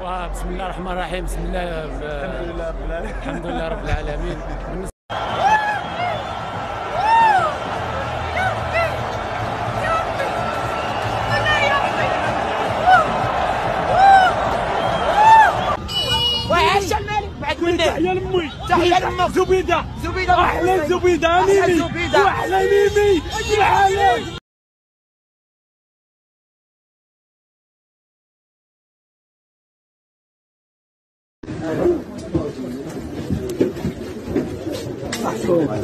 بسم الله الرحمن الرحيم. بسم الله. الحمد لله رب العالمين. الحمد لله رب العالمين. وعاش الملك بعد مني. تحية لامي، تحية لامك. زبيدة احلى زبيدة أحلى ميمي زبيدة. واحلى ميمي بالحلال.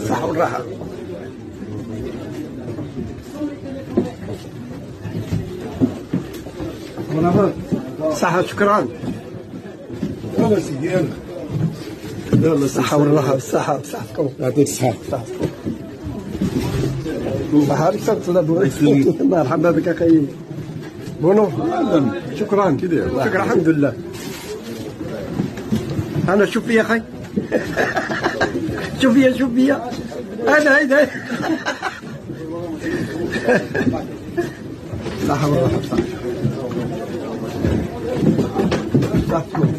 صح والراحة. صحة شكرا. يلا سيدي يلا. يلا الصحة والراحة. بصحتكم. يعطيك الصحة. صحة عليك مرحبا بك أخي. بونو. شكرا. شكرا الحمد لله. أنا شوف فيا أخي. شوف فيا. هيدا. صحة والراحة. صحتكم.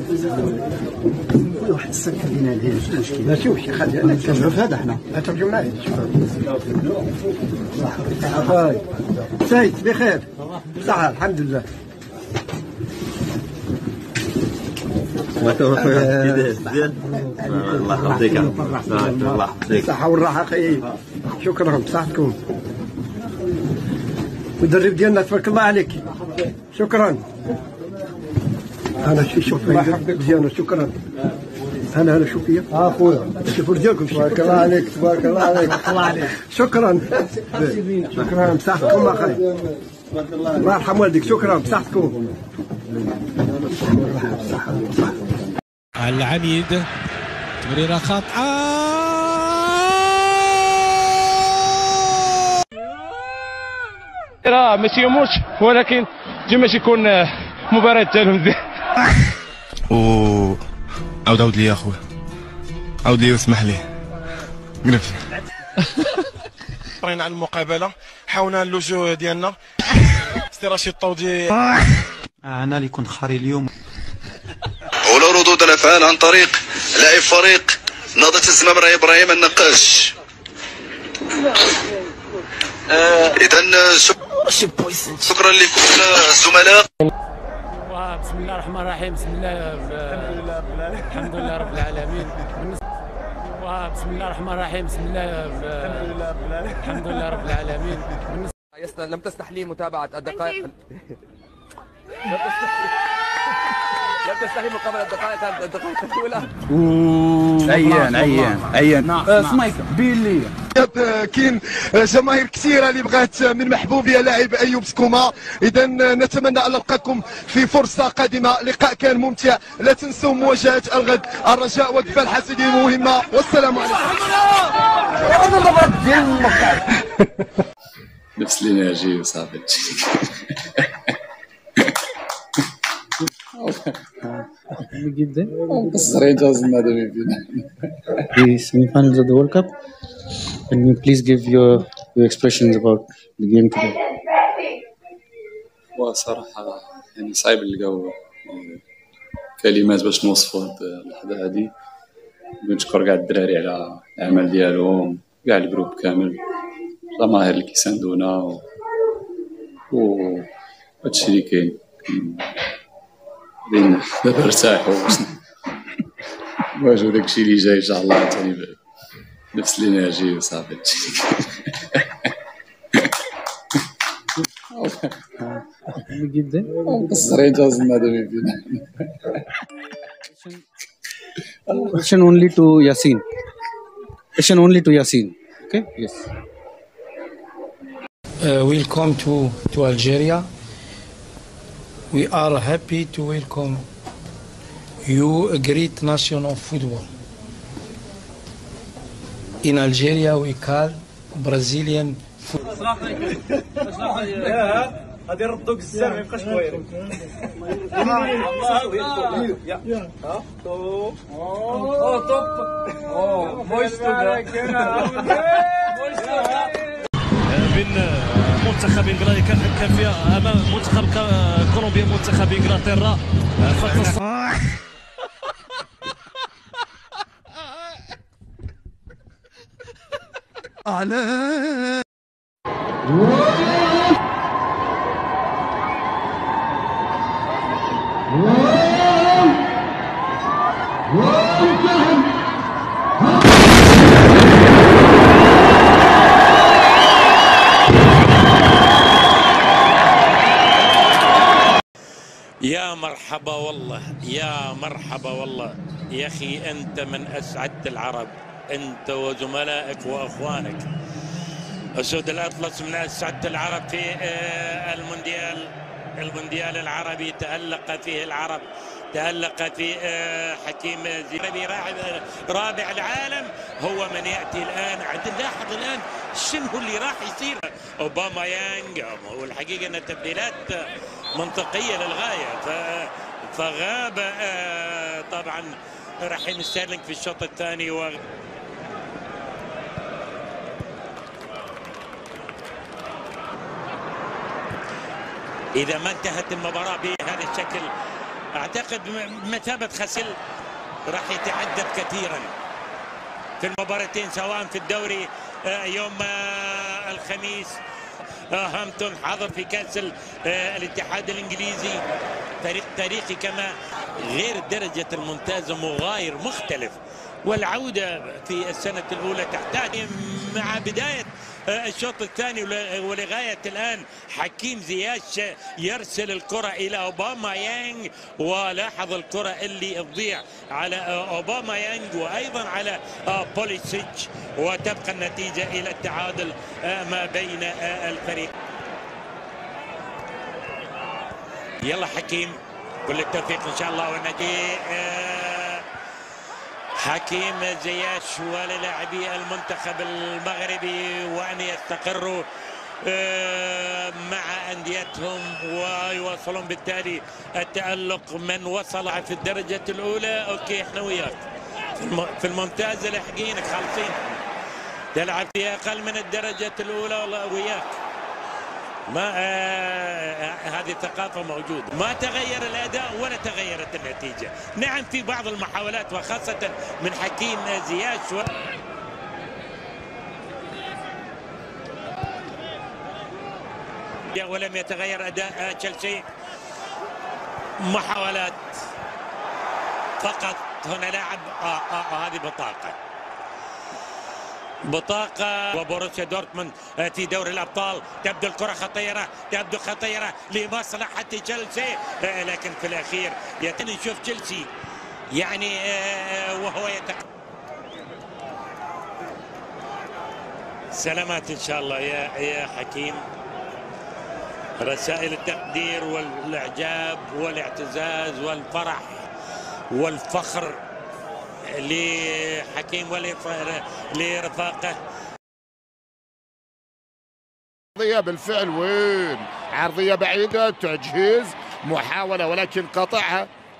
واحد السكر لنا الهيل مش مشكل. لا شوف شي خلي انا نترجم هذا احنا نترجم معي. صح سيد بخير. صحة الحمد لله. ما توفى زين. الله يحفظك. الله يحفظك. صحة والراحة أخي. شكرا بصحتكم. المدرب ديالنا تبارك الله عليك. شكرا. أنا شوف مزيانة. شكرا. أنا شوف فيا. خويا. شوفوا رجالكم. تبارك الله عليك. شكرا. شكرا بصحتكم أخي. الله يرحم والديك. شكرا بصحتكم. العميد تمريرة خاطئة. راه ماشي يموتش ولكن ديما تيكون مباراة ديالهم مزيان. عاود لي يا خويا. عاود لي واسمح لي. قرف. على المقابله حاولنا اللجوء ديالنا. سي رشيد طودي. انا اللي كنت خاري اليوم. أولى ردود الأفعال عن طريق لاعب فريق نهضة الزمام إبراهيم النقاش. إذا شكرا لكم الزملاء. بسم الله الرحمن الرحيم. بسم الله. الحمد لله رب العالمين. بسم الله الرحمن الرحيم. بسم الله. الحمد لله رب العالمين. لم تسمح لي متابعة الدقائق. لم تستحي مقابل الدقائق الأولى. عيان سمايك بيلي. كاين جماهير كثيره اللي بغات من محبوبيه لاعب ايوب سكوما. اذا نتمنى ان نلقاكم في فرصه قادمه. لقاء كان ممتع. لا تنسوا مواجهه الغد. الرجاء وكفى الحسدي مهمه. والسلام عليكم. نفس الانرجي وصافي. جدا. قصرين جوزنا دابا فينا. The semi-finals of the World Cup. Can you please give your expressions about the game today? وصراحة يعني صعيب نلقاو كلمات باش نوصفوا هاد اللحظة هادي. نشكر كاع الدراري على العمل ديالهم، كاع الجروب كامل، الجماهير اللي كيساندونا و هادشي اللي كاين. دابا ارتاحوا واجهوا داكشي اللي جاي ان شاء الله ثاني بنفس الانرجي وصافي. جدا. قصرين جوزنا دابا فينا. Question only to Yasin. Question only to Yasin. Okay? Yes. Welcome to Algeria. We are happy to welcome you, a great nation of football. In Algeria we call Brazilian football. غادي يردوك الزر ما يبقاش طويل. بين منتخب انجلترا كان فيها امام منتخب كولومبيا منتخب انجلترا على يا مرحبا والله، يا مرحبا والله يا أخي، أنت من أسعد العرب، أنت وزملائك وأخوانك. أسود الأطلس من أسعد العرب في المونديال العربي، تألق فيه العرب، تألق في حكيم زيربي رابع العالم، هو من يأتي الآن. عاد نلاحظ الآن شنو اللي راح يصير. أوباما يانج، والحقيقة أن تبديلات منطقية للغاية، فغاب طبعا رحيم ستيرلينج في الشوط الثاني إذا ما انتهت المباراة بهذا الشكل أعتقد بمثابة خسل راح يتعذب كثيرا في المباراتين، سواء في الدوري يوم الخميس هامبتون حاضر في كأس الاتحاد الإنجليزي، فريق تاريخي كما غير درجة الممتازة مغاير مختلف، والعودة في السنة الأولى تحتاج مع بداية الشوط الثاني ولغاية الآن حكيم زياش يرسل الكرة إلى أوباما يانج، ولاحظ الكرة اللي تضيع على أوباما يانج وأيضا على بوليسيتش، وتبقى النتيجة إلى التعادل ما بين الفريق. يلا حكيم، كل التوفيق إن شاء الله، والنتيجة حكيم زياش وللاعبي المنتخب المغربي وأن يستقروا مع أنديتهم ويواصلون بالتالي التألق. من وصل في الدرجة الأولى أوكي احنا وياك، في الممتاز لاحقينك خالصين، تلعب في أقل من الدرجة الأولى والله وياك. ما هذه الثقافة موجودة، ما تغير الأداء ولا تغيرت النتيجة. نعم في بعض المحاولات وخاصة من حكيم زياش ولم يتغير أداء تشيلسي. محاولات فقط، هنا لاعب هذه بطاقة وبوروسيا دورتموند في دوري الأبطال. تبدو الكرة خطيرة، تبدو خطيرة لمصلحة تشيلسي، لكن في الأخير نشوف تشيلسي يعني وهو سلامات إن شاء الله يا حكيم. رسائل التقدير والإعجاب والاعتزاز والفرح والفخر لحكيم ولرفاقه. عرضية بالفعل، وين عرضية بعيدة، تجهيز محاولة ولكن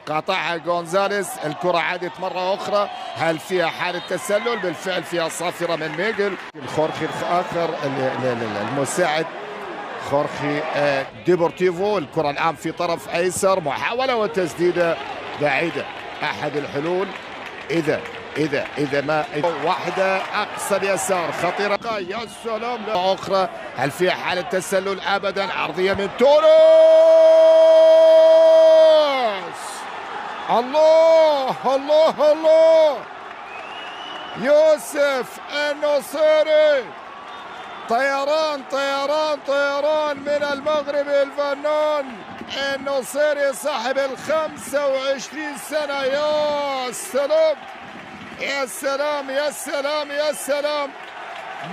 قطعها غونزاليس. الكرة عادت مرة أخرى، هل فيها حالة تسلل؟ بالفعل فيها صافرة من ميغل. خورخي الآخر المساعد خورخي ديبورتيفو. الكرة الآن في طرف أيسر، محاولة وتسديدة بعيدة. أحد الحلول إذا ما واحدة أقصى اليسار خطيرة، يا سلام. أخرى هل فيها حالة تسلل؟ أبدا. عرضية من تونس، الله الله الله، يوسف النصيري. طيران طيران طيران من المغربي الفنان النصيري صاحب 25 سنة. يا سلام يا سلام يا سلام يا سلام.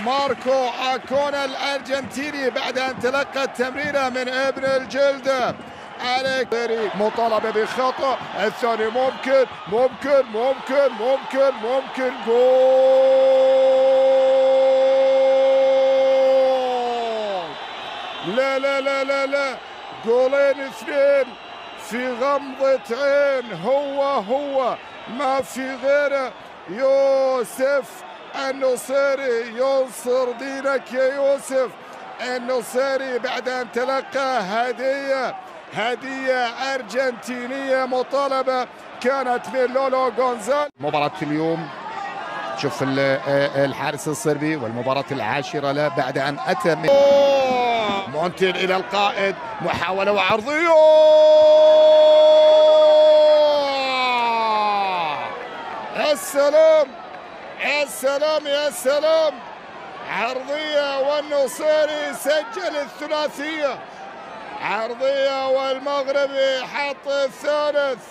ماركو أكونا الأرجنتيني بعد أن تلقى التمريرة من ابن الجلدة عليك مطالبة بخطأ. الثاني ممكن ممكن ممكن ممكن ممكن جول. لا لا لا لا لا، جولين اثنين في غمضة عين، هو ما في غيره. يوسف النصيري، ينصر دينك يا يوسف. النصيري بعد أن تلقى هدية أرجنتينية مطالبة كانت من لولو غونزاليز. مباراة اليوم شوف الحارس الصربي والمباراة العاشرة له بعد أن أتى من مونتيل إلى القائد، محاولة وعرضية السلام السلام يا سلام، عرضية والنصيري سجل الثلاثية، عرضية والمغربي حط الثالث.